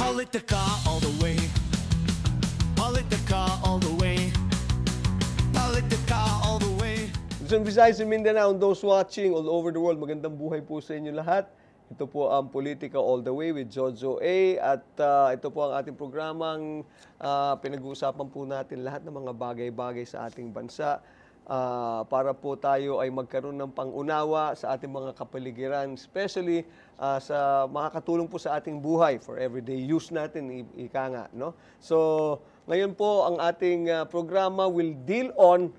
Politica all the way. Politica all the way. Politica all the way. Luzon, Visayas, and Mindanao, and those watching all over the world, magandang buhay po sa inyo lahat. Ito po ang Politica All the Way with Jojo A. At ito po ang ating programang pinag-uusapan po natin lahat ng mga bagay-bagay sa ating bansa para po tayo ay magkaroon ng pangunawa sa ating mga kapaligiran, especially sa makakatulong po sa ating buhay for everyday use natin, ika nga. No? So, ngayon po ang ating programa will deal on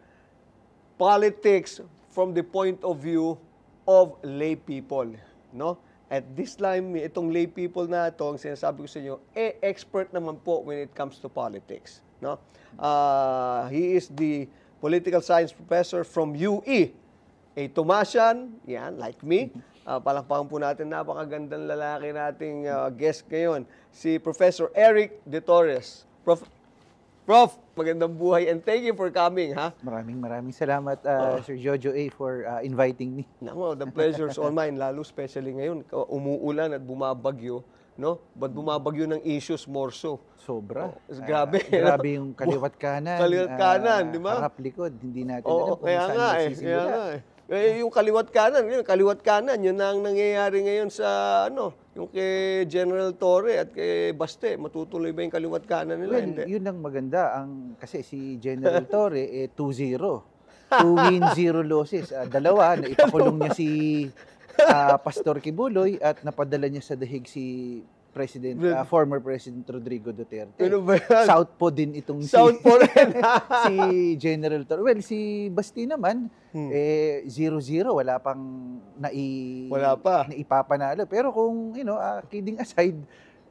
politics from the point of view of lay people. No? At this time, itong lay people na ito, ang sinasabi ko sa inyo, expert naman po when it comes to politics. No? He is the political science professor from UE. A Tomasian, yan, like me. Palakpakan po natin, napakagandang lalaki nating guest ngayon, si Professor Eric De Torres. Prof, magandang buhay and thank you for coming, ha? Maraming salamat, Sir Jojo A, for inviting me. Nako, the pleasure is all mine, lalo especially ngayon, umuulan at bumabagyo, no? But bumabagyo ng issues more so. Sobra. Grabe. Grabe yung kaliwat kanan. Kaliwat kanan, di ba? Harap likod, hindi natin Oo, alam kung kaya saan nga magsisimula. Yung kaliwat kanan, yun ang nangyayari ngayon sa yung kay General Torre at kay Baste. Matutuloy ba yung kaliwat kanan nila? Well, Hindi. yun ang maganda. Kasi si General Torre, 2-0. 2 wins, 0 losses. Dalawa, na ipakulong niya si Pastor Kibuloy at napadala niya sa dahig si former President Rodrigo Duterte. Ano ba yan? Southpaw din itong Southpaw rin. si General Torre. Well, si Basti naman, 0-0. Wala pang naipapanalo. Pero kung, kidding aside,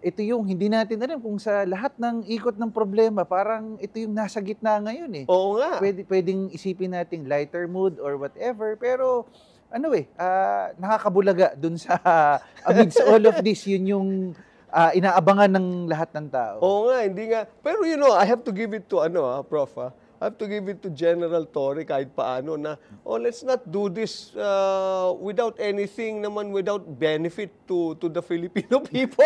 ito yung hindi natin alam kung sa lahat ng ikot ng problema, parang ito yung nasa gitna ngayon eh. Oo nga. Pwedeng isipin nating lighter mood or whatever, pero nakakabulaga dun sa amidst all of this, yun yung inaabangan ng lahat ng tao. Oo nga, hindi nga. Pero I have to give it to Prof. I have to give it to General Torre kahit paano na, let's not do this without anything naman, without benefit to the Filipino people.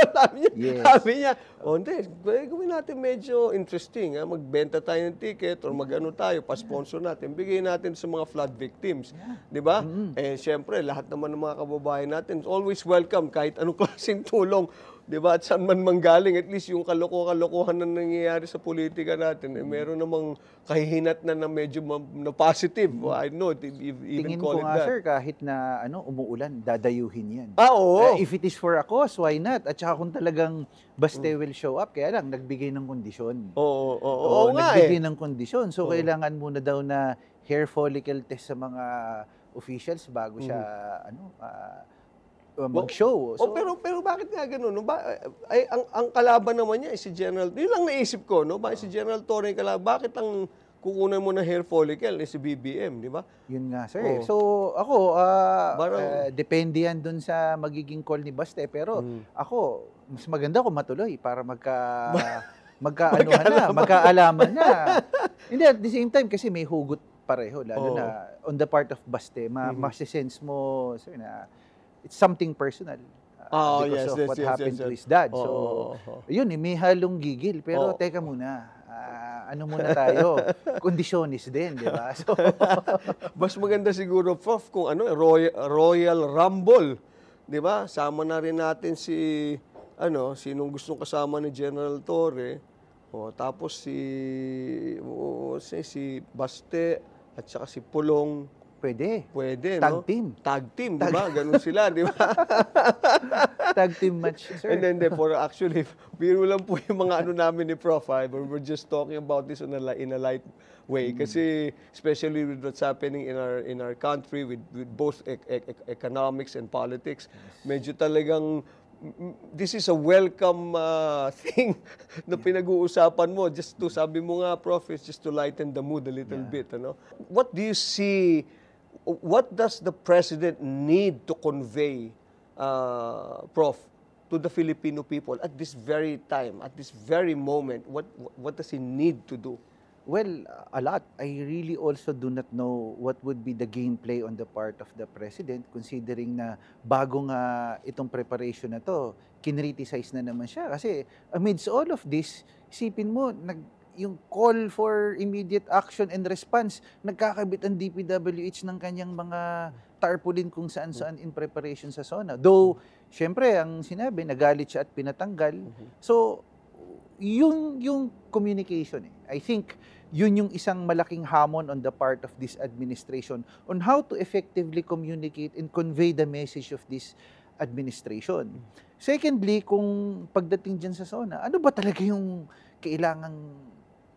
Sabi niya, hindi, gawin natin medyo interesting. Magbenta tayo ng ticket or tayo, pa-sponsor natin, bigay natin sa mga flood victims. Di ba? Siyempre, lahat naman ng mga kababayan natin, always welcome kahit anong klaseng tulong. Diba? At saan man manggaling, at least yung kalokohan na nangyayari sa politika natin, meron namang kahihinat na medyo na positive. I know, even call it that. Tingin ko nga, sir, kahit na umuulan, dadayuhin yan. Oo. If it is for a cause, why not? At saka kung talagang Baste will show up, kaya lang, nagbigay ng kondisyon. Oo nga nagbigay ng kondisyon. So, kailangan muna daw na hair follicle test sa mga officials bago siya, mag-show. So, pero bakit nga gano'n? Ang kalaban naman niya si General. Yun lang naisip ko, bakit si General Torre kalaban? Bakit ang kukunan mo na hair follicle si BBM, di ba? Yun nga, sir. So, ako, depende yan dun sa magiging call ni Baste. Pero ako, mas maganda kung matuloy para magkaalaman na. Hindi, at the same time, kasi may hugot pareho. Lalo na on the part of Baste, masisense mo, sir, na it's something personal because of what happened to his dad. So, yun, may halong gigil. Pero teka muna, muna tayo? Kondisyonis din, di ba? So, mas maganda siguro, Prof, kung Royal Rumble. Di ba? Sama na rin natin sinong gustong kasama ni General Torre. Tapos si Baste at saka si Pulong. Pwede, no? Tag team, di ba? Ganun sila, di ba? Tag team match, sir. And then, actually, biro lang po yung mga namin ni Prof. We're just talking about this in a light way. Kasi, especially with what's happening in our country, with both economics and politics, medyo talagang this is a welcome thing na pinag-uusapan mo. Just to, sabi mo nga, Prof, it's just to lighten the mood a little bit. What do you see? What does the President need to convey, Prof, to the Filipino people at this very time, at this very moment? What does he need to do? Well, a lot. I really also do not know what would be the gameplay on the part of the President considering na bago nga itong preparation na to, kinriticize na naman siya. Kasi amidst all of this, isipin mo, yung call for immediate action and response, nagkakabit ang DPWH ng kanyang mga tarpaulin kung saan-saan in preparation sa SONA. Though, syempre, ang sinabi, nagalit siya at pinatanggal. So, yung communication, I think, yun yung isang malaking hamon on the part of this administration on how to effectively communicate and convey the message of this administration. Secondly, kung pagdating dyan sa SONA, ano ba talaga yung kailangang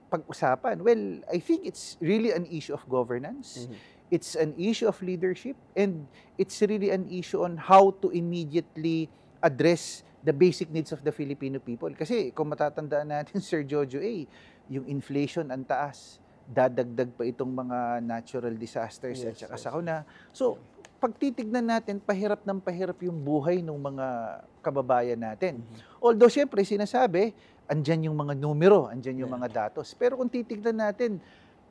pag-usapan? Well, I think it's really an issue of governance. It's an issue of leadership, and it's really an issue on how to immediately address the basic needs of the Filipino people. Kasi kung matatandaan natin, Sir Jojo, yung inflation ang taas, dadagdag pa itong mga natural disasters at saka sakuna. So, pag titignan natin, pahirap ng pahirap yung buhay ng mga kababayan natin. Although, syempre, sinasabi, andyan yung mga numero, andyan yung mga datos. Pero kung titignan natin,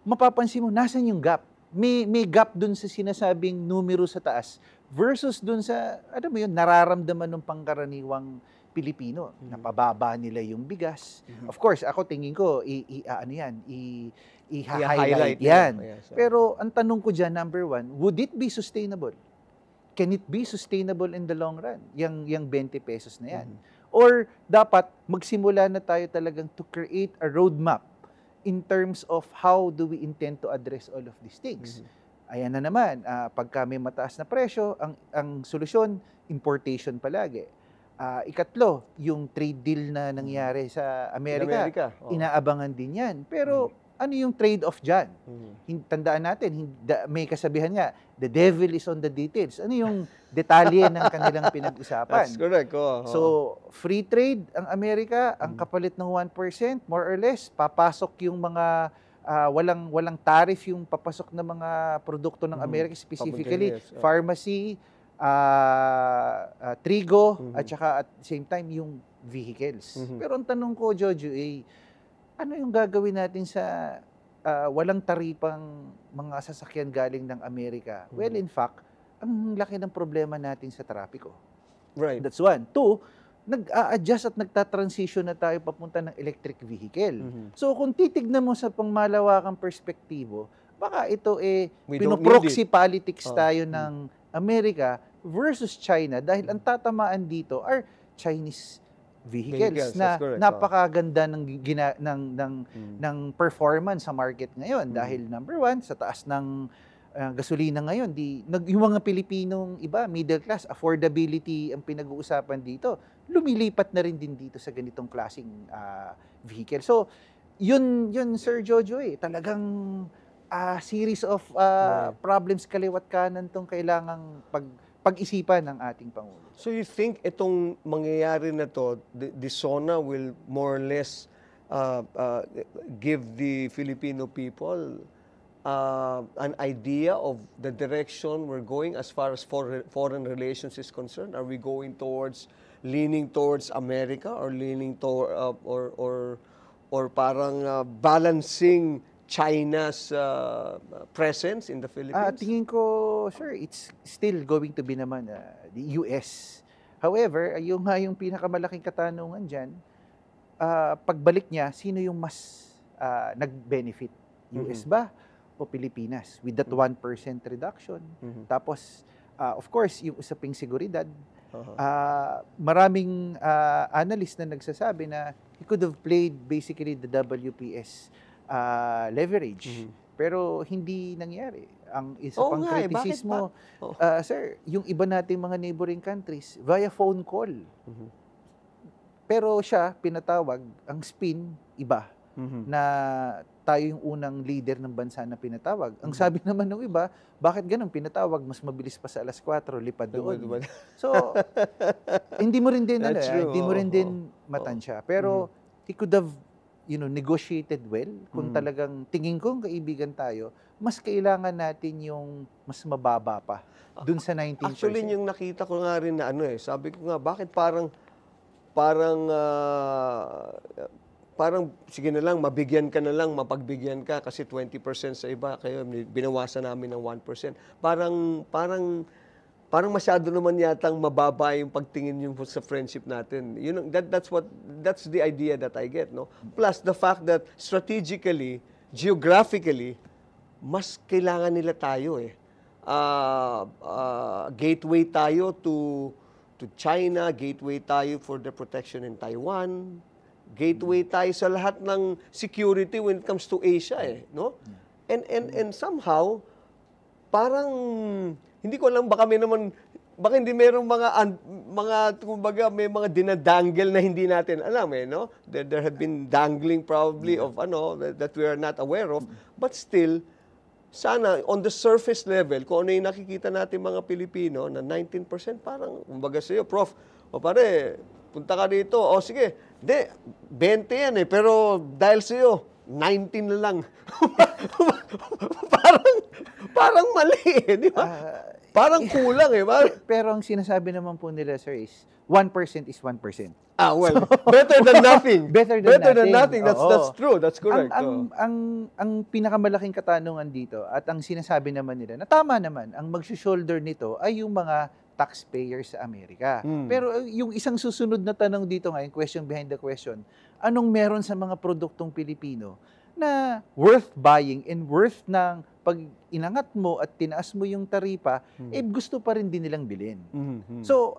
mapapansin mo, nasan yung gap? May gap dun sa sinasabing numero sa taas versus dun sa, ano mo yun, nararamdaman ng pangkaraniwang Pilipino. Napababa nila yung bigas. Of course, ako tingin ko, i-highlight yan. Pero ang tanong ko dyan, number one, would it be sustainable? Can it be sustainable in the long run? Yung 20 pesos na yan. Or dapat magsimula na tayo talagang to create a roadmap in terms of how do we intend to address all of these things. Ayan na naman, pagka may mataas na presyo, ang solusyon, importation palagi. Ikatlo, yung trade deal na nangyari sa Amerika. Inaabangan din yan. Pero ano yung trade-off dyan? Tandaan natin, may kasabihan nga, the devil is on the details. Ano yung detalye ng kanilang pinag-usapan? That's correct. So, free trade ang Amerika, ang kapalit ng 1%, more or less, papasok yung mga walang tariff yung papasok na mga produkto ng Amerika, specifically pharmacy, trigo, at saka at the same time yung vehicles. Pero ang tanong ko, Jojo, ano yung gagawin natin sa walang taripang mga sasakyan galing ng Amerika? Well, in fact, ang laki ng problema natin sa trapiko. Right. That's one. Two, nag-a-adjust at nagta-transition na tayo papunta ng electric vehicle. So kung titignan mo sa pangmalawakang perspektibo, baka ito pinoproxy politics tayo ng Amerika versus China dahil ang tatamaan dito are Chinese vehicles na napakaganda ng performance sa market ngayon dahil number one, sa taas ng gasolina ngayon, yung mga Pilipinong iba, middle class, affordability ang pinag-uusapan dito, lumilipat na rin din dito sa ganitong klaseng vehicle. So, yun Sir Jojo, talagang series of problems kaliwat kanan tong kailangang pag-isipan ng ating Pangulo. So you think itong mangyayari na to, the SONA will more or less give the Filipino people an idea of the direction we're going as far as foreign relations is concerned? Are we going leaning towards America or leaning toward or parang balancing China's presence in the Philippines? Tingin ko, sir, it's still going to be naman the US. However, yung pinakamalaking katanungan dyan, pagbalik niya, sino yung mas nag-benefit? US ba o Pilipinas? With that 1% reduction. Tapos, of course, yung usaping seguridad, maraming analyst na nagsasabi na he could have played basically the WPS leverage. Pero hindi nangyari. Ang isa pang kritisismo, sir, yung iba nating mga neighboring countries, via phone call. Pero siya, pinatawag, ang spin, iba. Na tayo yung unang leader ng bansa na pinatawag. Ang sabi naman ng iba, bakit ganun pinatawag? Mas mabilis pa sa alas 4, lipad doon. So, hindi mo rin din, hindi mo rin din matansya. Pero, he could have negotiated well. Kung talagang tingin kong kaibigan tayo, mas kailangan natin yung mas mababa pa dun sa 19%. Actually, yung nakita ko nga rin na sabi ko nga, bakit parang parang sige na lang, mabigyan ka na lang, mapagbigyan ka kasi 20% sa iba, kaya binawasan namin ng 1%. Parang masyado naman yatang mababa yung pagtingin yung sa friendship natin. You know, that's the idea that I get, no? Plus the fact that strategically, geographically, mas kailangan nila tayo eh. Gateway tayo to China, gateway tayo for the protection in Taiwan, gateway tayo sa lahat ng security when it comes to Asia eh, no? And somehow parang hindi ko alam, baka hindi merong kumbaga may mga dinadangle na hindi natin alam eh, no? There have been dangling probably of that we are not aware of, but still sana on the surface level, kung ano yung nakikita natin mga Pilipino na 19%, parang kumbaga sa'yo, Prof, o pare, punta ka dito, o sige, 20 yan eh, pero dahil sa'yo, 19 na lang. parang mali eh, di ba? Parang kulang eh. Pero ang sinasabi naman po nila, sir, is 1% is 1%. Well, better than nothing. Better than nothing. That's true. That's correct. Ang pinakamalaking katanungan dito at ang sinasabi naman nila, na tama naman, ang mag-shoulder nito ay yung mga taxpayers sa Amerika. Pero yung isang susunod na tanong dito nga, yung question behind the question, anong meron sa mga produktong Pilipino na worth buying and worth ng pag inangat mo at tinaas mo yung taripa, gusto pa rin din nilang bilhin. So,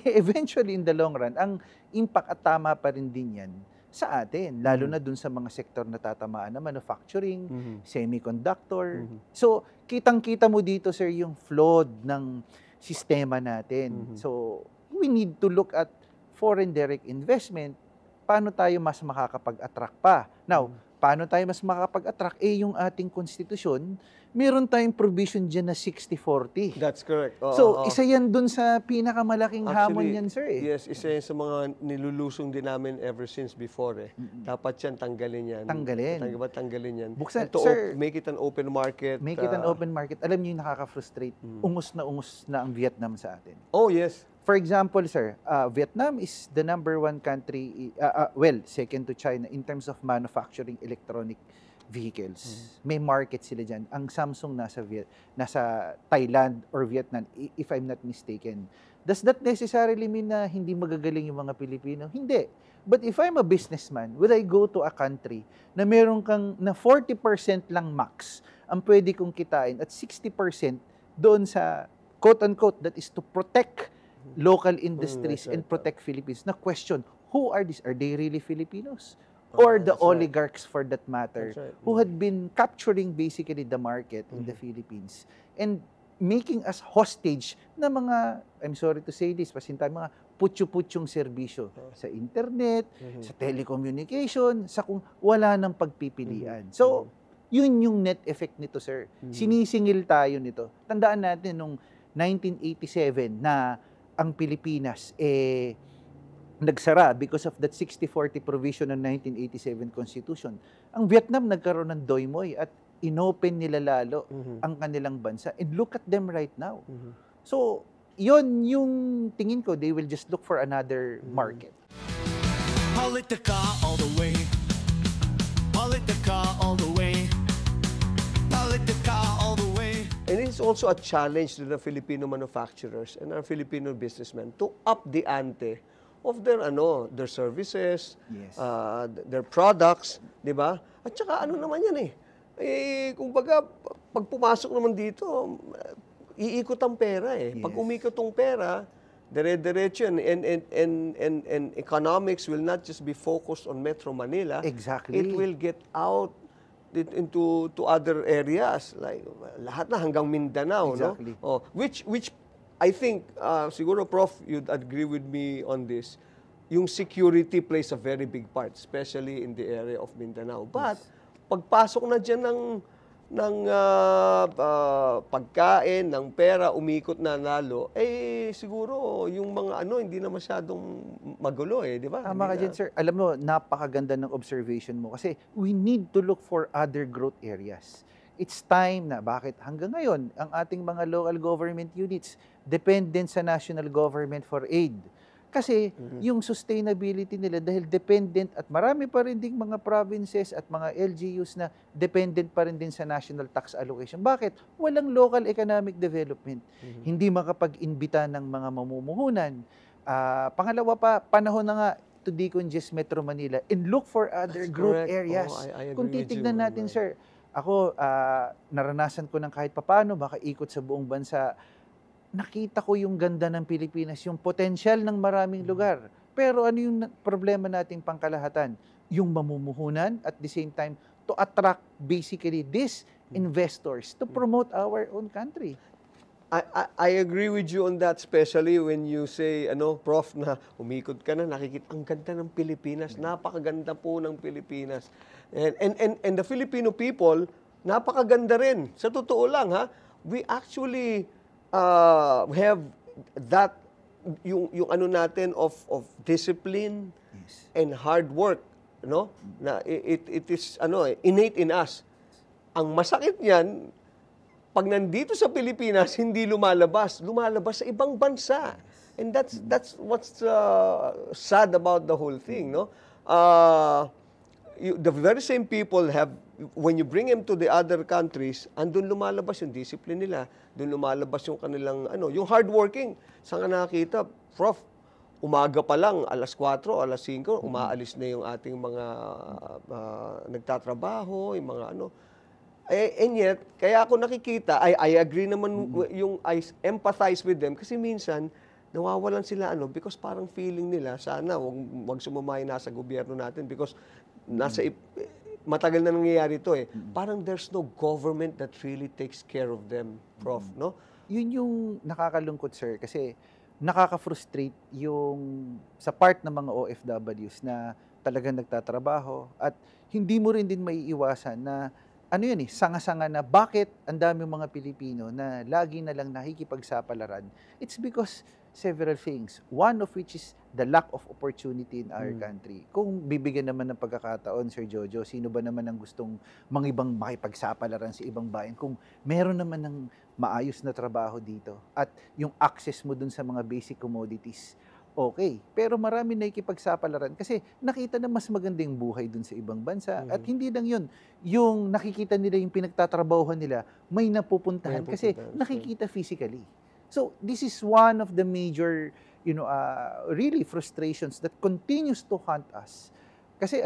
eventually in the long run, ang impact at tama pa rin din yan sa atin, lalo na dun sa mga sektor na tatamaan na manufacturing, semiconductor. So, kitang-kita mo dito, sir, yung flawed ng sistema natin. So, we need to look at foreign direct investment. Paano tayo mas makakapag-attract pa? Now, paano tayo mas makakapag-attract? Yung ating konstitusyon, meron tayong provision dyan na 60-40. That's correct. Isa yan dun sa pinakamalaking hamon yan, sir. Yes, isa yan sa mga nilulusong din namin ever since before eh. Dapat yan, tanggalin yan. Tanggalin yan. Buksan, sir, make it an open market. Make it an open market. Alam niyo yung nakaka-frustrate. Ungus na ang Vietnam sa atin. Oh, yes. For example, sir, Vietnam is the number one country, second to China in terms of manufacturing electronic vehicles. May market sila dyan. Ang Samsung nasa Thailand or Vietnam, if I'm not mistaken. Does that necessarily mean na hindi magagaling yung mga Pilipino? Hindi. But if I'm a businessman, would I go to a country na meron kang na 40% lang max ang pwede kong kitain at 60% doon sa quote-unquote that is to protect local industries and protect Philippines. Na question, who are these? Are they really Filipinos? Or the oligarchs for that matter, who had been capturing basically the market in the Philippines and making us hostage na mga, I'm sorry to say this, pasinta, mga putyo-putyong serbisyo sa internet, sa telecommunication, sa kung wala nang pagpipilian. So, yun yung net effect nito, sir. Sinisingil tayo nito. Tandaan natin nung 1987 na ang Pilipinas nagsara because of that 60-40 provision ng 1987 Constitution. Ang Vietnam nagkaroon ng doymoy at inopen nila lalo ang kanilang bansa. And look at them right now. So, yon yung tingin ko, they will just look for another market. Politica all the way. Politica all the way. Politica all the way. And it's also a challenge to the Filipino manufacturers and our Filipino businessmen to up the ante of their services, their products, 'di ba? At saka naman yan kumbaga pag pumasok naman dito, iikot ang pera eh. Pag umikot ang pera, dire-diretso yan and economics will not just be focused on Metro Manila. Exactly. It will get out into other areas like lahat na hanggang Mindanao, exactly. no? Which I think, siguro, Prof, you'd agree with me on this, yung security plays a very big part, especially in the area of Mindanao. But, pagpasok na dyan ng pagkain, ng pera, umikot na lalo, siguro, yung mga hindi na masyadong magulo di ba? Tama ka dyan, sir. Alam mo, napakaganda ng observation mo kasi we need to look for other growth areas. It's time na, bakit hanggang ngayon, ang ating mga local government units, dependent sa national government for aid. Kasi yung sustainability nila dahil dependent at marami pa rin ding mga provinces at mga LGUs na dependent pa rin din sa national tax allocation. Bakit? Walang local economic development. Hindi makapag-imbita ng mga mamumuhunan. Pangalawa pa, panahon na nga to decongest Metro Manila and look for other That's group correct. areas. I agree Kung with titignan you. natin, sir, ako, naranasan ko ng kahit papano, baka ikot sa buong bansa, nakita ko yung ganda ng Pilipinas, yung potensyal ng maraming lugar. Pero ano yung problema nating pangkalahatan? Yung mamumuhunan at the same time to attract basically these investors to promote our own country. I agree with you on that, especially when you say, Prof, na umikot ka na, nakikita, ang ganda ng Pilipinas, napakaganda po ng Pilipinas. And the Filipino people, napakaganda rin. Sa totoo lang, we actually have that, yung ano natin of discipline and hard work, na it is innate in us. Ang masakit niyan, pag nandito sa Pilipinas, hindi lumalabas sa ibang bansa. And that's what's sad about the whole thing, no? The very same people have, when you bring them to the other countries, andun lumalabas yung discipline nila, doon lumalabas yung kanilang, yung hardworking. Saan ka nakakita, Prof, umaga pa lang, alas 4, alas 5, umaalis na yung ating mga nagtatrabaho, yung mga And yet, kaya ako nakikita, I agree naman yung I empathize with them kasi minsan nawawalan sila because parang feeling nila sana wag sumamay na sa gobyerno natin because matagal na nangyayari ito Parang there's no government that really takes care of them, Prof, no? Yun yung nakakalungkot, sir, kasi nakaka-frustrate yung sa part ng mga OFWs na talagang nagtatrabaho at hindi mo rin din maiiwasan na sanga-sanga na bakit ang dami mga Pilipino na lagi na lang nakikipagsapalaran. It's because several things. One of which is the lack of opportunity in our country. Kung bibigyan naman ng pagkakataon, Sir Jojo, sino ba naman ang gustong mangibang makipagsapalaran sa ibang bayan kung meron naman ng maayos na trabaho dito at yung access mo dun sa mga basic commodities, okay. Pero marami na ikipagsapalaran kasi nakita na mas magandang buhay dun sa ibang bansa. At hindi lang yun. Yung nakikita nila yung pinagtatrabahuhan nila, may napupuntahan kasi nakikita physically. So, this is one of the major, really frustrations that continues to haunt us. Kasi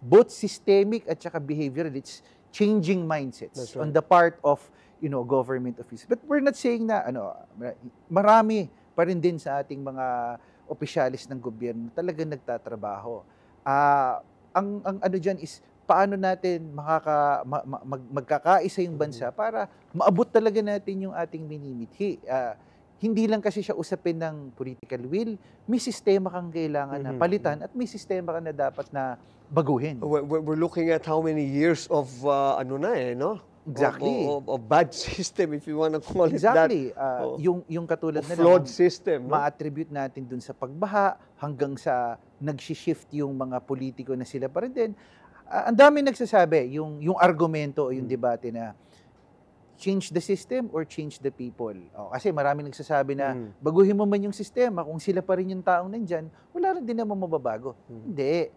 both systemic at saka behavioral, it's changing mindsets on the part of, government officials. But we're not saying na, marami pa rin din sa ating mga opisyalis ng gobyerno talagang nagtatrabaho. Ang dyan is paano natin magkakaisa yung bansa para maabot talaga natin yung ating minimithi. Hindi lang kasi siya usapin ng political will, may sistema kang kailangan na palitan at may sistema ka na dapat na baguhin. We're looking at how many years of Exactly. Of bad system, if you want to call it exactly. that. Yung katulad of na flawed system. Ma-attribute natin dun sa pagbaha hanggang sa nag-shift yung mga politiko na sila pa rin din. Ang dami nagsasabi, yung argumento o yung debate na change the system or change the people. Kasi marami nagsasabi na baguhin mo man yung sistema, kung sila pa rin yung taong nandyan, wala rin din naman mababago. Hindi.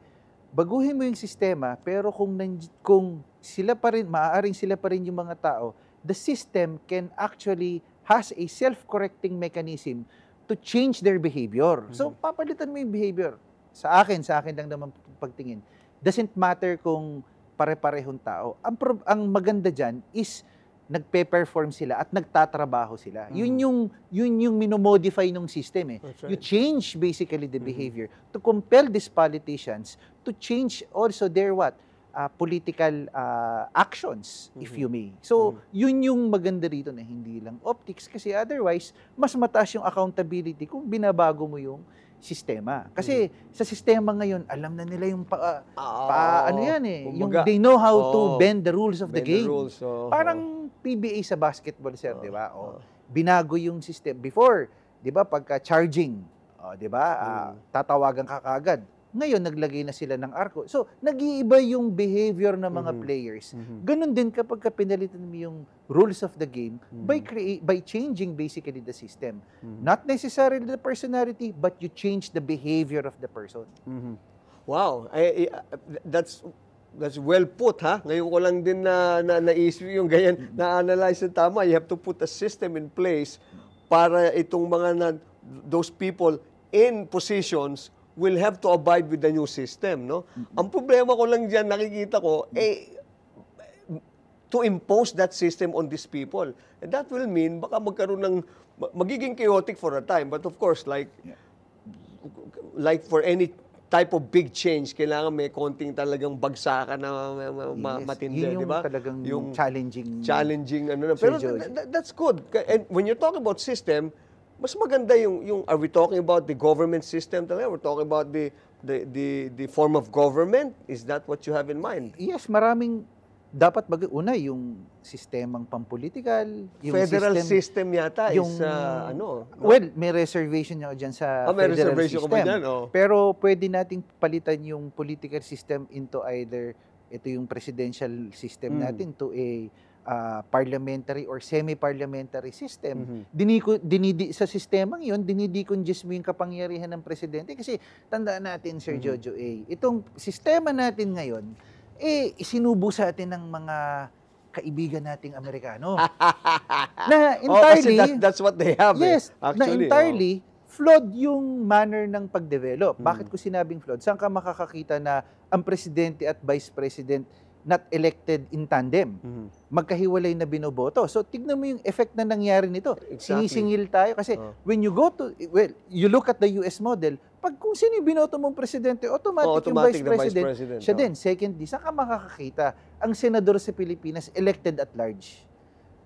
Baguhin mo yung sistema, pero kung sila pa rin, maaaring sila pa rin yung mga tao, the system can actually has a self-correcting mechanism to change their behavior. So, papalitan mo yung behavior. Sa akin lang naman pagtingin. Doesn't matter kung pare-parehong tao. Ang maganda dyan is nagpe-perform sila at nagtatrabaho sila. Yun yung minomodify ng system Right. You change basically the behavior to compel these politicians to change also their political actions, if you may. So, yun yung maganda rito na hindi lang optics kasi otherwise, mas mataas yung accountability kung binabago mo yung sistema. Kasi sa sistema ngayon, alam na nila yung yung they know how to bend the rules of the game. Parang PBA sa basketball, sir, di ba? Binago yung system. Before, di ba, pagka charging, di ba, tatawagan ka kaagad. Ngayon, naglagay na sila ng arko. So, nag-iiba yung behavior ng mga players. Ganon din kapag pinalitan mo yung rules of the game by changing basically the system. Not necessarily the personality, but you change the behavior of the person. Wow, that's well put, ha? Ngayon ko lang din naisip yung ganyan, na-analyze na tama. You have to put a system in place para itong those people in positions will have to abide with the new system, no? Ang problema ko lang diyan, nakikita ko, to impose that system on these people. And that will mean baka magkaroon ng magiging chaotic for a time, but of course, like for any type of big change, kailangan may konting talagang bagsakan na matindi, Yun di ba? Talagang Yung challenging ano na. Pero that's good. And when you're talking about system, mas maganda yung are we talking about the government system talaga? We're talking about the form of government? Is that what you have in mind? Yes, maraming dapat una yung sistemang pampolitikal, yung federal system yata is no? Well, may reservation ako dyan sa may federal reservation system. Ko ba dyan? Pero pwede nating palitan yung political system into either ito yung presidential system natin to a parliamentary or semi-parliamentary system. Sa sistemang yun, dinidikongest mo yung kapangyarihan ng presidente. Kasi tandaan natin, Sir Jojo A., itong sistema natin ngayon, isinubo sa atin ng mga kaibigan nating Amerikano. Na entirely... kasi that's what they have. Yes, actually, na entirely flawed yung manner ng pag-develop. Bakit ko sinabing flawed? Saan ka makakakita na ang presidente at vice president not elected in tandem. Magkahiwalay na binoboto. So, tignan mo yung effect na nangyari nito. Exactly. Sinisingil tayo kasi when you go to, you look at the US model, pag kung sino yung binoto mong presidente, automatic yung vice president, siya din. Secondly, saan ka makakakita? Ang senador sa Pilipinas, elected at large.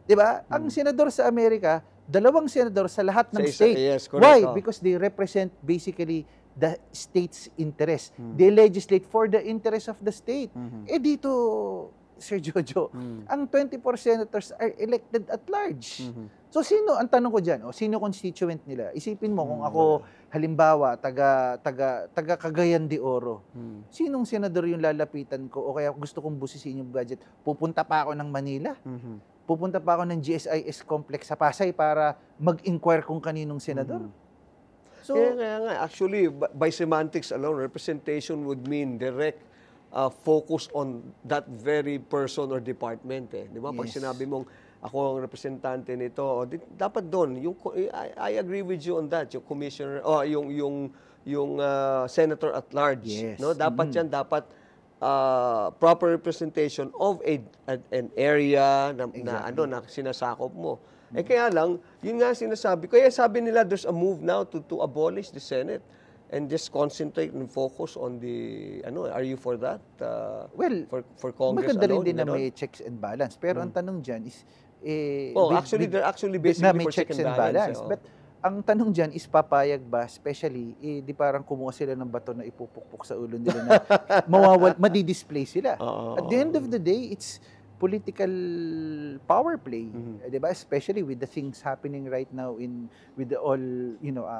Diba? Ang senador sa Amerika, 2 senador sa lahat ng state. Yes, correct. Why? Because they represent basically the state's interest. They legislate for the interest of the state. Dito, Sir Jojo, ang 24 senators are elected at large. So sino, ang tanong ko dyan, sino constituent nila? Isipin mo kung ako, halimbawa, taga Cagayan de Oro, sinong senador yung lalapitan ko o kaya gusto kong busisin yung budget? Pupunta pa ako ng Manila? Pupunta pa ako ng GSIS complex sa Pasay para mag-inquire kung kaninong senador? So, kaya nga, actually, by semantics alone, representation would mean direct focus on that very person or department. Di ba? Pag sinabi mong ako ang representante nito, dapat doon, I agree with you on that, yung commissioner, yung senator at large. Yes. No? Dapat yan, dapat proper representation of an area na sinasakop mo. Kaya lang, yun nga sinasabi. Kaya sabi nila, there's a move now to abolish the Senate and just concentrate and focus on the, are you for that? For Congress maganda rin alone? Din na may checks and balance. Pero ang tanong dyan is, they're actually basically may for checks and balance. But ang tanong dyan is papayag ba, especially, di parang kumuha sila ng bato na ipupukpuk sa ulo nila na madi-display sila. At the end of the day, it's political power play, 'di ba? Especially with the things happening right now with the all,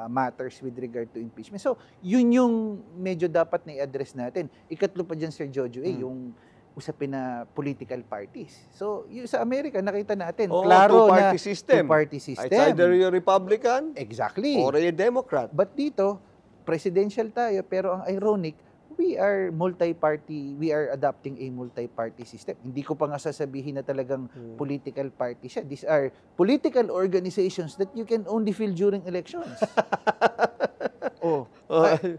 matters with regard to impeachment. So, yun yung medyo dapat na i-address natin. Ikatlo pa diyan, Sir Jojo, yung usapin na political parties. So, yung sa Amerika nakita natin, klaro na two-party system. It's either you're Republican exactly or a Democrat. But dito, presidential tayo, pero ang ironic, we are adopting a multi-party system. Hindi ko pa nga sasabihin na talagang political party siya. These are political organizations that you can only feel during elections.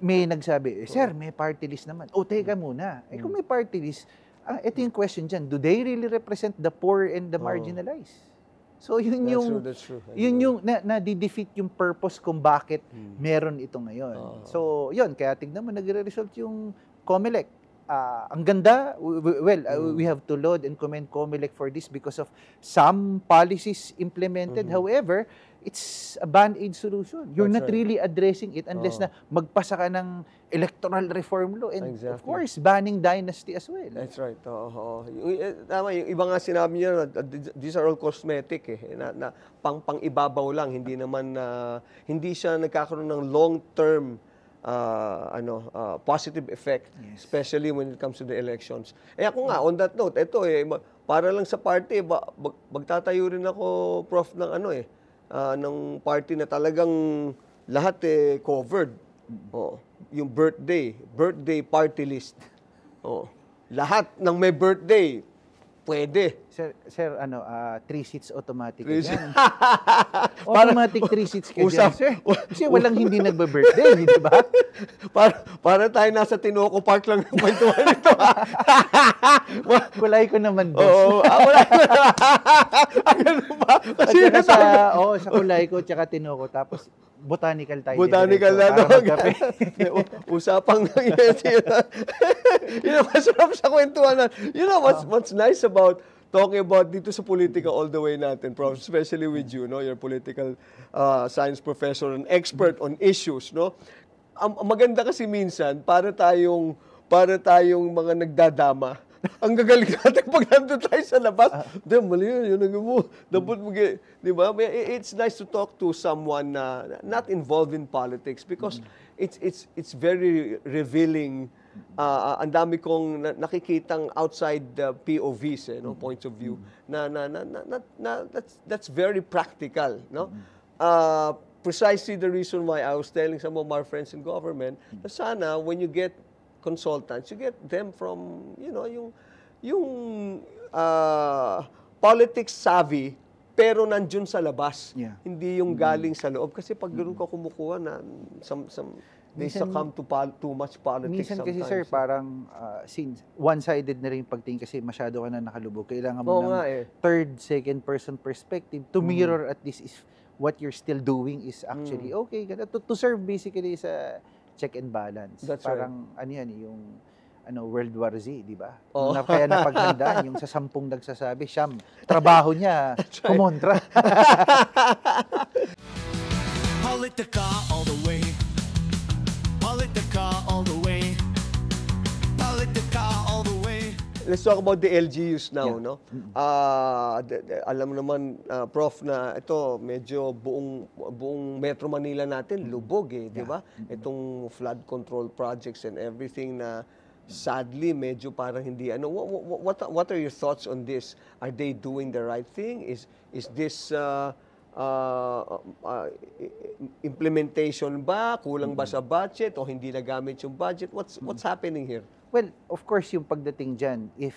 May nagsabi, sir, may party list naman. Teka muna. Kung may party list, ito yung question dyan, do they really represent the poor and the marginalized? So yun that's true. Yun yung na-defeat yung purpose kung bakit meron ito ngayon. So yun, kaya tignan mo nagre-result yung COMELEC. Ang ganda, we have to laud and commend COMELEC for this because of some policies implemented. However, it's a band-aid solution. You're not really addressing it unless na magpasa ka ng electoral reform law and of course, banning dynasty as well. That's right. Tama, yung iba nga sinabi niya, these are all cosmetic na pang-ibabaw lang, hindi naman hindi siya nagkakaroon ng long-term positive effect, Yes. especially when it comes to the elections. Ako nga, on that note, ito para lang sa party, magtatayo rin ako, Prof, ng ng party na talagang lahat covered. Yung birthday party list. Lahat ng may birthday, pwede. Sir, 3 seats automatic Three yan. Automatic 3 seats ka dyan, sir. Kasi walang hindi nagbe-birthday, di ba? Para tayo nasa Tinoco Park lang ng kwentuhan nito. Kulay ko naman, boss. Oo, wala. Ganun ba? Kasi At saka sa kulay ko, tsaka Tinoco, tapos botanical tayo. Botanical na, para magkape. Usapang yun ang masarap sa kwentuhan. You know, what's nice about talking about dito sa politika all the way natin, Prof, especially with you, no? You're a political science professor and expert on issues, no? Ang maganda kasi minsan, para tayong mga nagdadama. Ang gagaling natin pag nandun tayo sa labas. Mali yun mo. Di ba? It's nice to talk to someone na not involved in politics because it's very revealing. Ang dami kong nakikitang outside POVs, points of view, that's very practical, no? Precisely the reason why I was telling some of my friends in government na sana when you get consultants, you get them from, yung politics savvy, pero nandiyon sa labas. Yeah. Hindi yung galing sa loob. Kasi pag ganoon ka kumukuha na, they succumb to too much politics Minsan sometimes. kasi, sir, parang since one-sided na rin yung pagtingin kasi masyado ka na nakalubog. Kailangan mo ng third, second-person perspective to mirror at least if what you're still doing is actually okay. To serve basically sa check and balance. That's parang yung World War Z, di ba? Kaya napaghandaan yung sa 10 nagsasabi, siyam, trabaho niya, kumontra. Politica all the way. Politica all the way. Politica all the way. Let's talk about the LGUs now, Yeah. no? Alam mo naman, Prof, na ito medyo buong Metro Manila natin lubog di ba? Itong flood control projects and everything na sadly medyo parang hindi what are your thoughts on this? Are they doing the right thing? Is this implementation ba? Kulang ba sa budget o hindi nagamit yung budget? What's happening here? Well, of course, yung pagdating dyan, if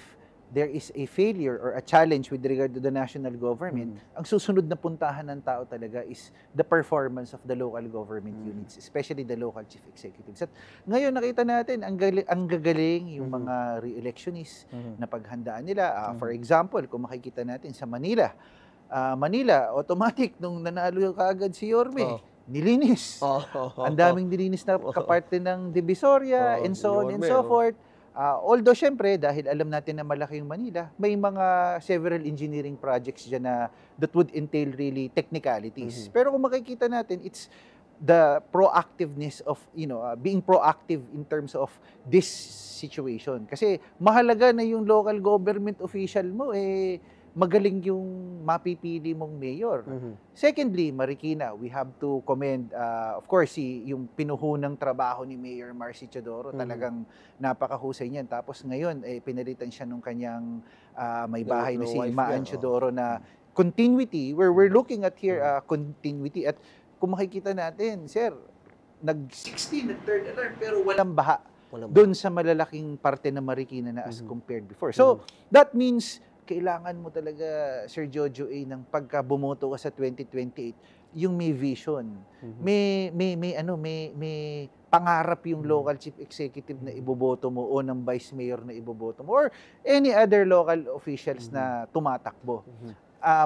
there is a failure or a challenge with regard to the national government, ang susunod na puntahan ng tao talaga is the performance of the local government units, especially the local chief executives. At ngayon nakita natin, ang gagaling yung mga re-electionists na paghandaan nila. For example, kung makikita natin sa Manila, automatic, nung nanalo kaagad si Yorme, nilinis. Ang daming nilinis na kaparte ng Divisoria and so on and so forth. Although, syempre, dahil alam natin na malaki yung Manila, may mga several engineering projects dyan na that would entail really technicalities. Pero kung makikita natin, it's the proactiveness of, being proactive in terms of this situation. Kasi mahalaga na yung local government official mo, magaling yung mapipili mong mayor. Secondly, Marikina, we have to commend, of course, yung pinuhunang trabaho ni Mayor Marcy Chodoro, talagang napakahusay niyan. Tapos ngayon, pinalitan siya nung kanyang may bahay na si Maan Chodoro na continuity, where we're looking at here, continuity. At kung makikita natin, sir, nag-16 at third alarm, pero walang baha doon sa malalaking parte na Marikina na as compared before. So, that means kailangan mo talaga, Sir Jojo A, ng pagka bumoto ka sa 2028, yung may vision. May pangarap yung local chief executive na iboboto mo o ng vice mayor na iboboto mo or any other local officials na tumatakbo.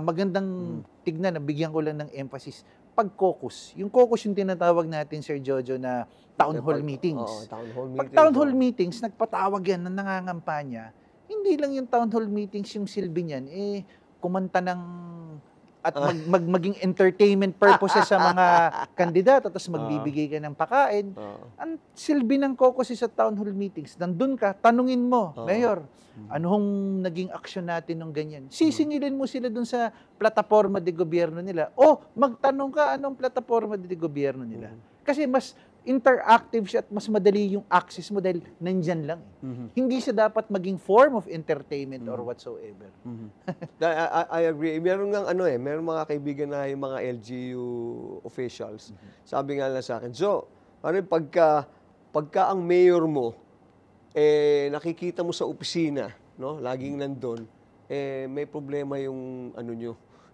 Magandang tignan, bigyan ko lang ng emphasis, pag-caucus. Yung caucus yung tinatawag natin, Sir Jojo, na town hall meetings. Pag town hall meetings, nagpatawag yan na nangangampanya, hindi lang yung town hall meetings yung silbi niyan, kumanta ng at maging entertainment purposes sa mga kandidato, tapos magbibigay ka ng pakain. Ang silbi ng caucus sa town hall meetings, nandun ka, tanungin mo, Mayor, anong naging aksyon natin ng ganyan? Sisingilin mo sila dun sa plataforma de gobyerno nila. O, magtanong ka anong plataforma de gobyerno nila. Kasi mas interactive siya at mas madali yung access mo dahil nandyan lang. Hindi siya dapat maging form of entertainment or whatsoever. I agree. Meron ng meron mga kaibigan na yung mga LGU officials. Sabi nga lang sa akin, so, pagka ang mayor mo, nakikita mo sa opisina, no, laging nandun, may problema yung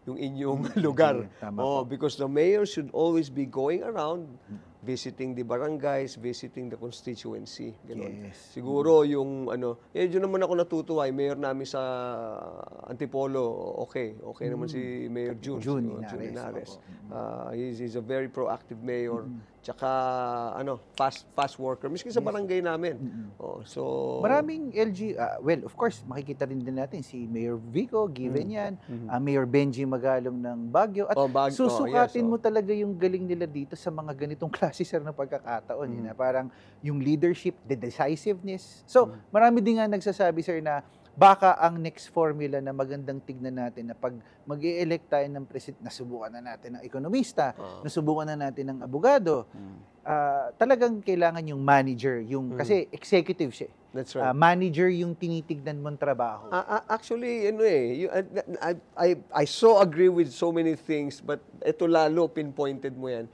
yung inyong lugar. Tama po. Because the mayor should always be going around, visiting the barangays, visiting the constituency. Ganon. Yes. Siguro yung yun naman ako natutuwa, yung mayor namin sa Antipolo, okay naman si Mayor June. June June Linares. Linares. He's a very proactive mayor. Tsaka fast worker, miski sa barangay namin. So Maraming well, of course, makikita rin din natin si Mayor Vico, given yan, Mayor Benji Magalong ng Baguio, at susukatin mo talaga yung galing nila dito sa mga ganitong klase, sir, na pagkakataon. Na parang yung leadership, the decisiveness. So, marami din nga nagsasabi, sir, na baka ang next formula na magandang tignan natin na pag mag-i-elect tayo ng president, nasubukan na natin ng ekonomista, nasubukan na natin ng abogado, talagang kailangan yung manager, kasi executive siya. That's right. Manager yung tinitignan mong trabaho. Actually, I so agree with so many things, but ito lalo pinpointed mo yan.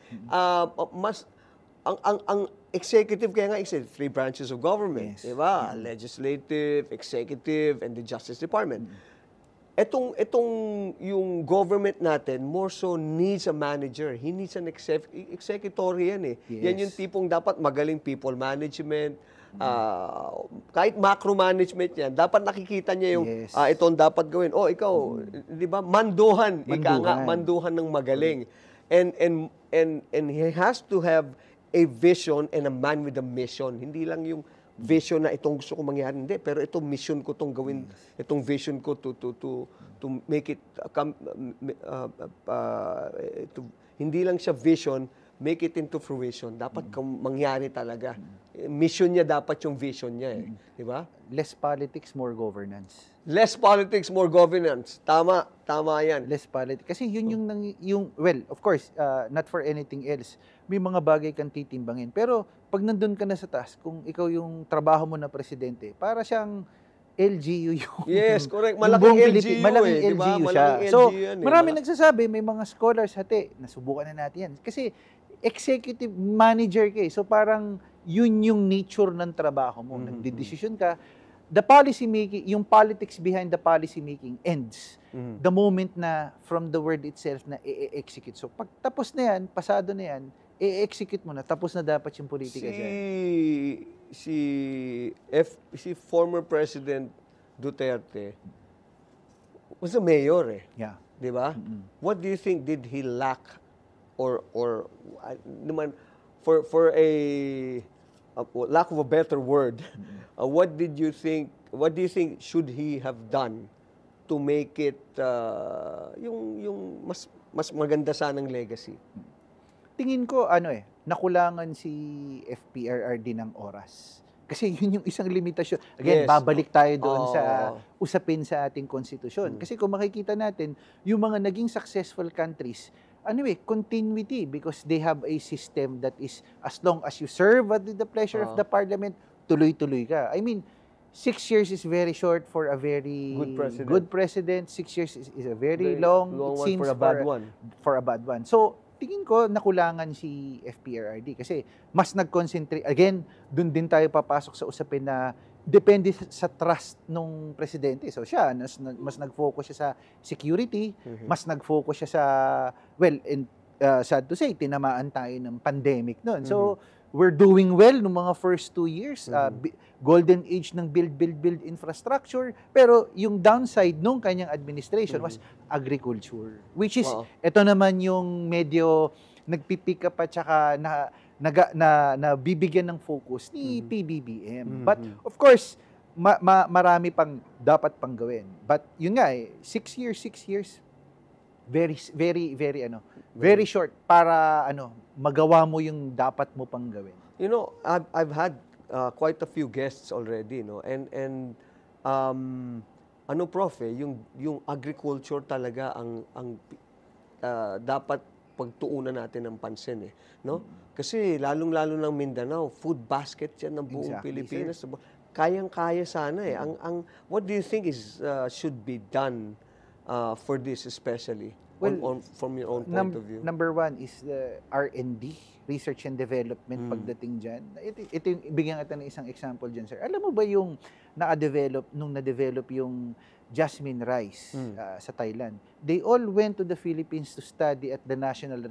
Ang executive, kaya nga three branches of government, Yes. diba? Legislative, executive, and the Justice Department. Itong yung government natin more so needs a manager. He needs an executory yan . Yes. Yan yung tipong dapat magaling people management, kahit macro management yan, dapat nakikita niya yung Yes. itong dapat gawin. Ikaw, di ba? Manduhan. Ika nga, manduhan ng magaling. And he has to have a vision and a man with a mission. Hindi lang yung vision na itong gusto ko mangyari, hindi, pero itong mission ko tong gawin, itong vision ko to make it hindi lang siya vision, make it into fruition. Dapat mangyari talaga. Mission niya dapat yung vision niya di ba? Less politics, more governance. Less politics, more governance. Tama yan. Less politics. Kasi yun well, of course, not for anything else, may mga bagay kang titimbangin. Pero pag nandun ka na sa task, kung ikaw yung trabaho mo na presidente, para siyang LGU yung... Yes, correct. yung Malaking buong LGU malaking diba? LGU siya. Malaking So, LGU yan, marami nagsasabi, may mga scholars, nasubukan na natin yan. Kasi executive manager ka . So parang yun yung nature ng trabaho mo. Nagdedesisyon ka. The policy making, yung politics behind the policy making ends the moment na from the word itself na i-execute. So pag tapos na yan, pasado na yan, i-execute mo na, tapos na dapat yung politika dyan. Si former President Duterte was a mayor Yeah. Di ba? What do you think did he lack or naman for a lack of a better word, what do you think should he have done to make it yung mas maganda sanang legacy? Tingin ko nakulangan si FPRRD ng oras. Kasi yun yung isang limitasyon. Again, Yes. babalik tayo doon sa usapin sa ating konstitusyon. Kasi kung makikita natin, yung mga naging successful countries, continuity, because they have a system that is, as long as you serve at the pleasure of the parliament, tuloy-tuloy ka. I mean, 6 years is very short for a very good president. 6 years is a very long it one seems for a bad one. For a bad one. So, tingin ko nakulangan si FPRRD kasi mas nag-concentrate. Again, dun din tayo papasok sa usapin na depende sa trust nung presidente. So siya, mas nag-focus siya sa security, mas nag-focus siya sa, well, sad to say, tinamaan tayo ng pandemic noon. So, we're doing well nung mga first 2 years. Golden age ng build infrastructure. Pero yung downside nung kanyang administration was agriculture. Which is, ito naman yung medyo nagpipick up at saka na bibigyan ng focus ni PBBM. But of course, marami pang dapat pang gawin. But yun nga 6 years, very very short para magawa mo yung dapat mo pang gawin. You know, I've had quite a few guests already, no? And prof, yung agriculture talaga ang dapat pagtuunan natin ng pansin no? Kasi lalong-lalo ng Mindanao, food basket yan ng buong Exactly, Pilipinas. Kayang-kaya sana what do you think is should be done for this especially from your own point of view? Number one is the R&D, research and development pagdating dyan. Ito yung, bigyan kita ng isang example dyan, sir. Alam mo ba yung na-develop yung jasmine rice sa Thailand? They all went to the Philippines to study at the National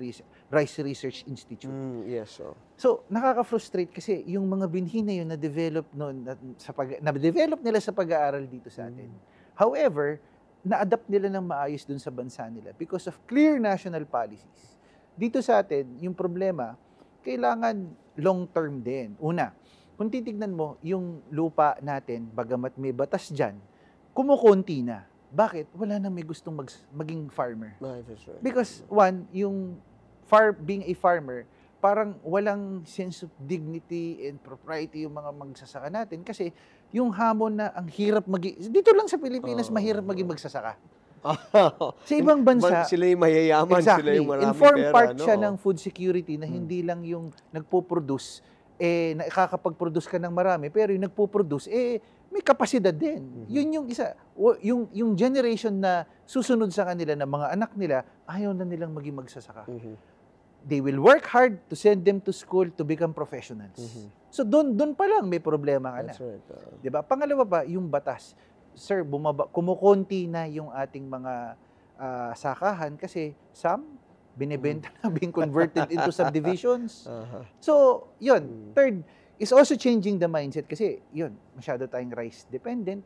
Rice Research Institute. Yes. So, nakaka-frustrate kasi yung mga binhi na yun na-develop na-develop nila sa pag-aaral dito sa atin. However, na-adapt nila ng maayos dun sa bansa nila because of clear national policies. Dito sa atin, yung problema, kailangan long-term din. Una, kung titignan mo, yung lupa natin, bagamat may batas dyan, kumukunti na. Bakit? Wala na may gustong maging farmer. That's right. Because one, yung being a farmer, parang walang sense of dignity and propriety yung mga magsasaka natin kasi yung hamon na ang hirap dito lang sa Pilipinas, mahirap maging magsasaka. Sa ibang bansa, sila yung mayayaman, exactly, sila yung maraming informed pera. part siya ng food security na hindi lang yung nagpo-produce, nakakapag-produce ka ng marami, pero yung nagpo-produce, may kapasidad din. Yun yung isa. Yung generation na susunod sa kanila na mga anak nila, ayaw na nilang maging magsasaka. They will work hard to send them to school to become professionals. So doon pa lang may problema ka na. That's right. 'Di ba? Pangalawa pa, yung batas. Sir, kumukonti na yung ating mga sakahan kasi binebenta na, being converted into subdivisions. So, yun. Third, is also changing the mindset kasi yun, masyado tayong rice dependent.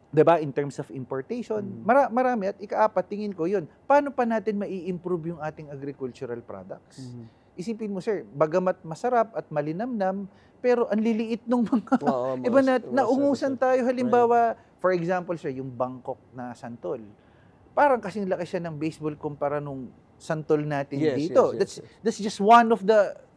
'Di ba? In terms of importation, marami. At ikaapat, tingin ko yun, paano pa natin mai-improve yung ating agricultural products? Isipin mo, sir, bagamat masarap at malinamnam, pero ang liliit nung mga iba na naungusan tayo. Halimbawa, for example, sir, yung Bangkok na santol. Parang kasing laki siya ng baseball kumpara nung santol natin dito. That's just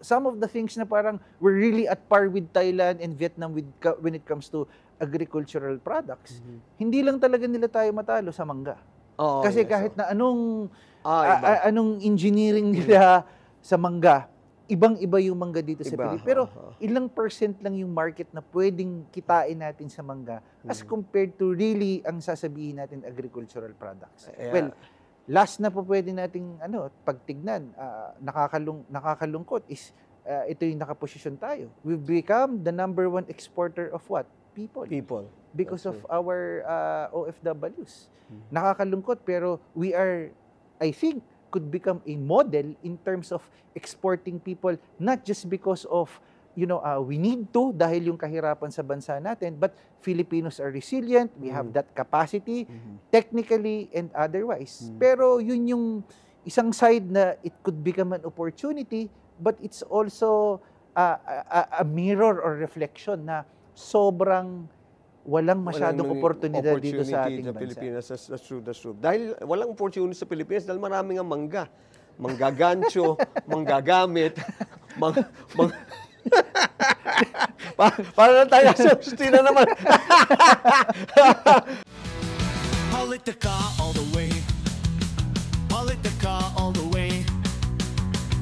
some of the things na parang we're really at par with Thailand and Vietnam when it comes to agricultural products. Hindi lang talaga nila tayo matalo sa mangga. Kasi kahit na anong engineering nila sa mangga, ibang-iba yung mangga dito sa Pilipinas. Pero ilang percent lang yung market na pwedeng kitain natin sa mangga as compared to really ang sasabihin natin agricultural products. Well, last na po pwede nating pagtignan, nakakalungkot is ito yung nakaposisyon tayo. We've become the number 1 exporter of what? People. Because of our OFWs. Nakakalungkot pero we are, I think, could become a model in terms of exporting people, not just because of, we need to dahil yung kahirapan sa bansa natin, but Filipinos are resilient, we have that capacity, technically and otherwise. Pero yun yung isang side na it could become an opportunity, but it's also a mirror or reflection na sobrang walang masyadong oportunidad dito sa ating bansa. Pilipinas. That's true. Dahil walang opportunity sa Pilipinas, dahil maraming ang mangga. Manggagancho, manggagamit, para na tayo sa Justina naman. Politica all the way. Politica all the way.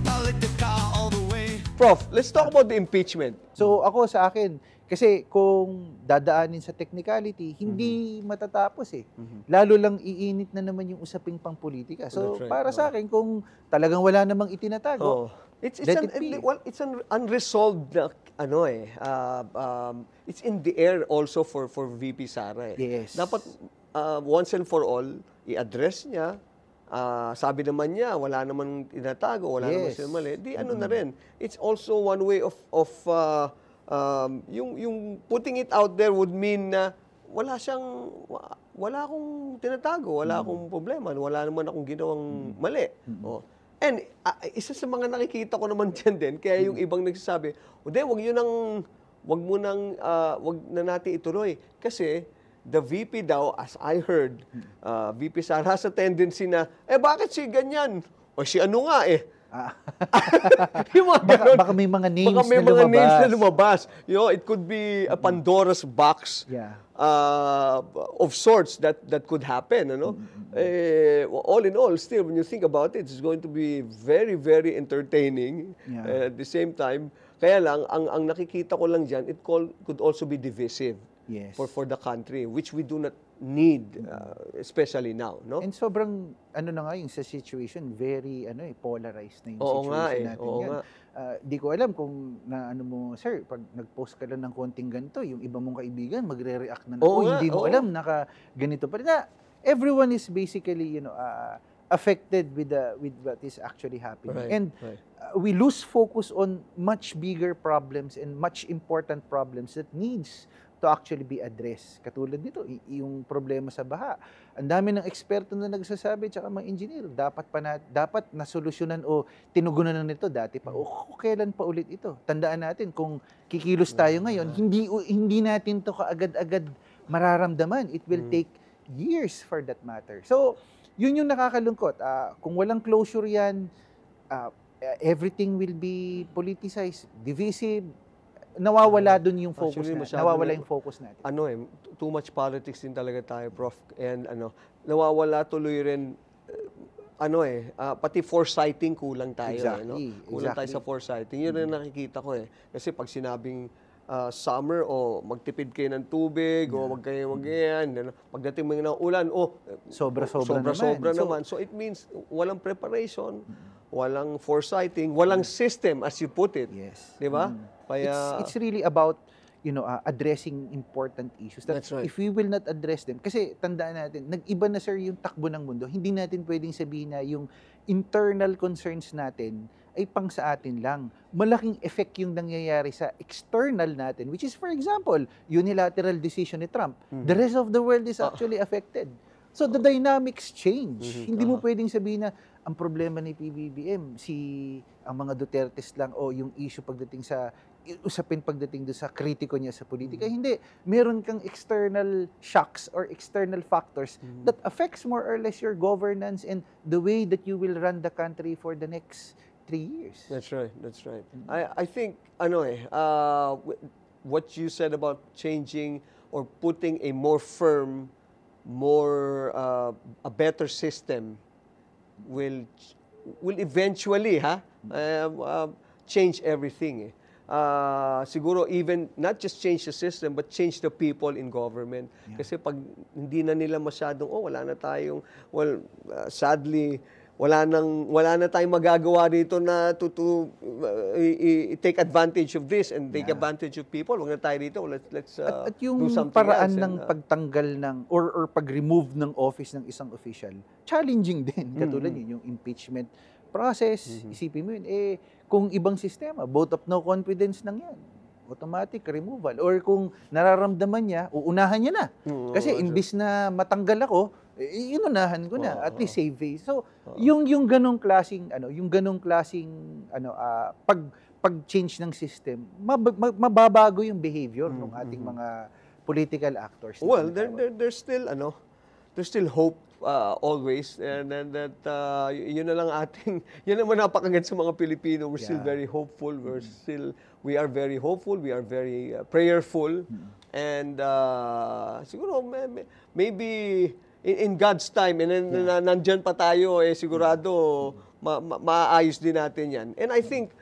Politica all the way. Prof, let's talk about the impeachment. So ako sa akin, kasi kung dadaanin sa technicality, hindi matatapos Lalo lang iinit na naman yung usaping pang-politika. So para sa akin, kung talagang wala namang itinatago, it's an unresolved it's in the air also for VP Sara. Yes. Dapat once and for all i-address niya. Sabi naman niya, wala naman tinatago, wala naman sila mali. Di na rin. It's also one way of yung putting it out there would mean na wala akong tinatago, wala akong problema, wala naman akong ginawang mali. And isa sa mga nakikita ko naman diyan din, kaya yung ibang nagsasabi, wag na natin ituloy kasi the VP daw, as I heard, VP Sara has a tendency na, bakit si ganyan? O si ano nga Yung mga ganon. Baka may mga names Baka may na mga lumabas. names na lumabas. It could be a Pandora's box Yeah. of sorts that could happen. All in all, still, when you think about it, it's going to be very, very entertaining. Yeah. At the same time, kaya lang, ang nakikita ko lang dyan, could also be divisive Yes. for the country, which we do not need, especially now. No? And sobrang, na nga yung sa situation, very, polarized na yung Oo situation nga natin oo yan. nga. Di ko alam kung sir, pag nag-post ka lang ng konting ganito, yung iba mong kaibigan, magre-react na, Oo nga, hindi mo oo. alam, ganito pa rin. Everyone is basically, affected with what is actually happening. Right, And right. we lose focus on much bigger problems and much important problems that needs to actually be addressed. Katulad nito, yung problema sa baha. Ang dami ng eksperto na nagsasabi, tsaka mga engineer, dapat nasolusyonan o tinugunan na nito dati pa. O kailan pa ulit ito? Tandaan natin, kung kikilos tayo ngayon, hindi natin to kaagad-agad mararamdaman. It will take years for that matter. So, yun yung nakakalungkot. Kung walang closure yan, everything will be politicized, divisive, nawawala dun yung focus Actually, natin. masyado Nawawala na- yung focus natin. Too much politics din talaga tayo, Prof. And nawawala tuloy rin, pati foresighting kulang tayo. Exactly, Kulang tayo exactly. sa foresighting. Yun ang nakikita ko eh. Kasi pag sinabing summer, magtipid kayo ng tubig, o wag kayo mag-yan. Pagdating mo ng ulan, Sobra-sobra sobra-sobra naman. naman. So it means walang preparation, walang foresighting, walang system as you put it. Yes. Di ba? Kaya, It's really about addressing important issues. That That's right. If we will not address them, kasi tandaan natin, nag-iba na sir yung takbo ng mundo. Hindi natin pwedeng sabihin na yung internal concerns natin ay pang sa atin lang. Malaking effect yung nangyayari sa external natin, which is, for example, unilateral decision ni Trump. The rest of the world is actually affected. So the dynamics change. Hindi mo pwedeng sabihin na ang problema ni PBBM, ang mga Dutertes lang o yung issue pagdating sa usapin pagdating do sa kritiko niya sa politika. Hindi. Meron kang external shocks or external factors that affects more or less your governance and the way that you will run the country for the next 3 years. That's right. That's right. I think what you said about changing or putting a more firm, a better system will eventually change everything. Siguro even not just change the system but change the people in government. Kasi pag hindi na nila masyadong wala na tayong sadly wala na tayong magagawa dito na to take advantage of this and take advantage of people. Wag na tayo dito. Let's At do yung something paraan else. ng pagtanggal ng or pag-remove ng office ng isang official, challenging din. Katulad yun, yung impeachment process. Isipin mo yun, kung ibang sistema, vote of no confidence lang yan. Automatic removal. Or kung nararamdaman niya, uunahan niya na. Kasi imbis na matanggal ako, inunahan ko na. At least save face. So, yung ganong klaseng pag-change ng system, mababago yung behavior ng ating mga political actors. Well, there's still hope always, and that yun na lang yun naman napakaganda sa mga Pilipino. We're still very hopeful. We are very hopeful. We are very prayerful, and siguro maybe in God's time, and nandyan pa tayo, sigurado maaayos din natin yan. And I think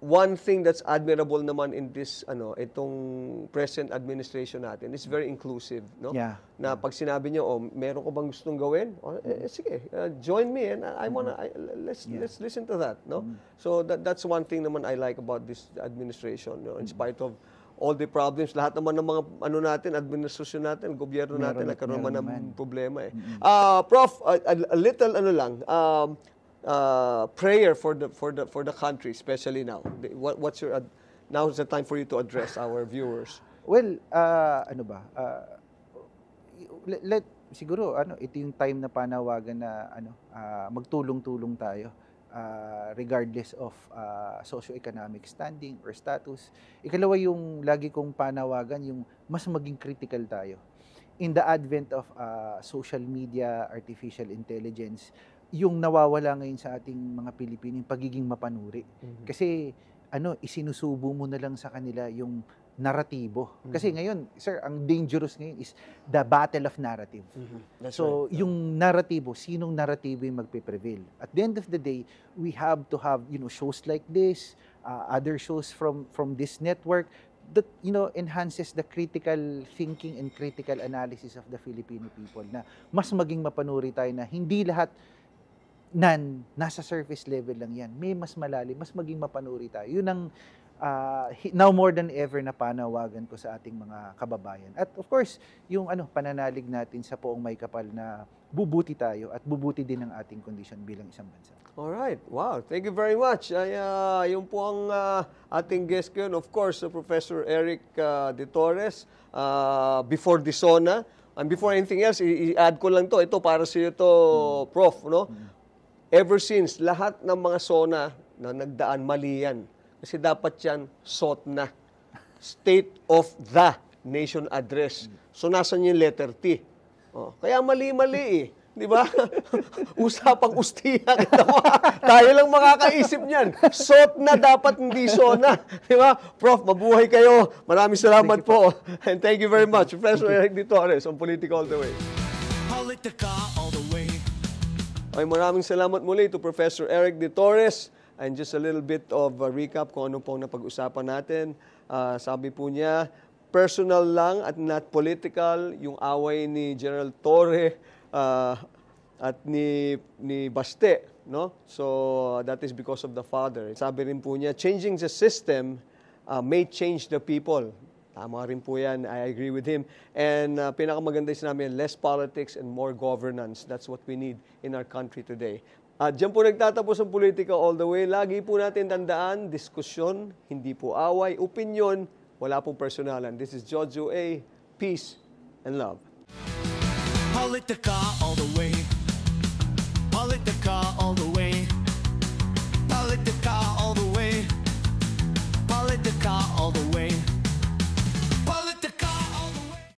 one thing that's admirable naman in this itong present administration natin is very inclusive, no? Yeah. Na pag sinabi niyo, meron ko bang gustong gawin? Sige, join me and let's listen to that, no? So that's one thing naman I like about this administration, in spite of all the problems, lahat naman ng mga natin, administrasyon natin, gobyerno natin, nagkaroon man ng problema eh. Prof, a little prayer for the country, especially now. What's your now's the time for you to address our viewers. Well, siguro ito yung time na panawagan na magtulong-tulong tayo regardless of socioeconomic standing or status. Ikalawa yung lagi kong panawagan yung mas maging critical tayo. In the advent of social media, artificial intelligence, yung nawawala ngayon sa ating mga Pilipino, yung pagiging mapanuri. Kasi isinusubo mo na lang sa kanila yung naratibo. Kasi ngayon, sir, ang dangerous ngayon is the battle of narrative. That's So, right. yung naratibo, sinong naratibo yung magpe-prevail? At the end of the day, we have to have, shows like this, other shows from this network that, enhances the critical thinking and critical analysis of the Filipino people, na mas maging mapanuri tayo, na hindi lahat nasa surface level lang yan. May mas malalim, mas maging mapanuri tayo. Yun ang now more than ever na panawagan ko sa ating mga kababayan. At of course, yung pananalig natin sa Poong May Kapal na bubuti tayo at bubuti din ang ating kondisyon bilang isang bansa. Alright. Wow. Thank you very much. Yung po ang ating guest ko yun. Of course, Professor Eric De Torres, before Disona. And before anything else, i-add ko lang to. Ito para sa iyo to, Prof. No? Ever since, lahat ng mga SONA na nagdaan, mali yan. Kasi dapat yan, SOTNA. State of the Nation Address. So, nasan yung letter T? Oh, kaya mali-mali eh. Di ba? Usapang ustiya. Tayo lang makakaisip niyan. SOTNA dapat, hindi SONA. Di ba? Prof, mabuhay kayo. Maraming salamat po. And thank you very much. Professor Eric De Torres on Political All the Way. Politica all the way. Okay, maraming salamat muli to Professor Eric De Torres. And just a little bit of a recap kung ano pong napag-usapan natin. Sabi po niya, personal lang at not political yung away ni General Torre at ni Baste. No? So that is because of the father. Sabi rin po niya, changing the system may change the people. Tama rin po yan. I agree with him. And pinakamaganda yung sinabi, less politics and more governance. That's what we need in our country today. At dyan po nagtatapos ang Politika All the Way. Lagi po natin tandaan, diskusyon, hindi po away, opinyon, wala pong personalan. This is Jojo A. Peace and love. Politica all the way.